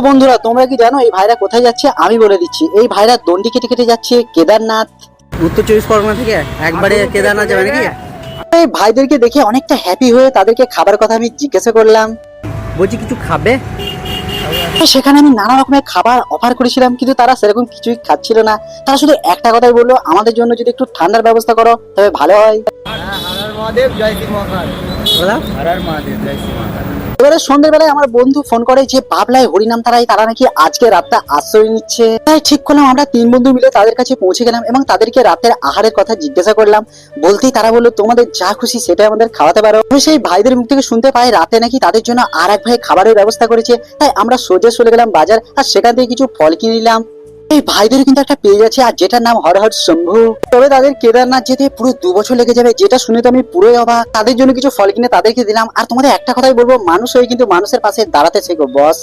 বন্ধুরা, তোমরা কি জানো এই ভাইরা কোথায় যাচ্ছে? আমি বলে দিচ্ছি। এই ভাইরা দণ্ডি কেটে কেটে যাচ্ছে কেদারনাথ। উত্তর 24 পরগনা থেকে একবারে কেদারনাথ যাবে নাকি? এই ভাইদেরকে দেখে অনেকটা হ্যাপি হয়ে তাদেরকে খাবার কথা আমি জিজ্ঞাসা করলাম। বলছি কিছু খাবে? সেখানে আমি নানা রকমের খাবার অফার করেছিলাম, কিন্তু তারা সেরকম কিছুই খাচ্ছিল না। তারা শুধু একটা কথাই বললো, আমাদের জন্য যদি একটু ঠান্ডার ব্যবস্থা করো তবে ভালো হয়। এবারে সন্ধ্যেবেলায় আমার বন্ধু ফোন করে যে বাবলায় হরিনাম তারা নাকি আজকে রাতটা আশ্রয় নিচ্ছে। তাই ঠিক করলাম আমরা 3 বন্ধু মিলে তাদের কাছে পৌঁছে গেলাম এবং তাদেরকে রাতের আহারের কথা জিজ্ঞাসা করলাম। বলতেই তারা বললো তোমাদের যা খুশি সেটাই আমাদের খাওয়াতে পারো। আমি সেই ভাইদের মুখ থেকে শুনতে পাই রাতে নাকি তাদের জন্য আর এক ভাই খাবারের ব্যবস্থা করেছে। তাই আমরা সোজা চলে গেলাম বাজার আর সেখান থেকে কিছু ফল কিনে নিলাম। এই ভাইদের কিন্তু একটা পেজ আছে আর যেটার নাম হর হর শম্ভু। তবে তাদের কেদারনাথ যেতে পুরো 2 বছর লেগে যাবে, যেটা শুনে তো আমি পুরোই অবাক। তাদের জন্য কিছু ফল কিনে তাদেরকে দিলাম। আর তোমাদের একটা কথাই বলবো, মানুষ হয়ে কিন্তু মানুষের পাশে দাঁড়াতে শেখো বস।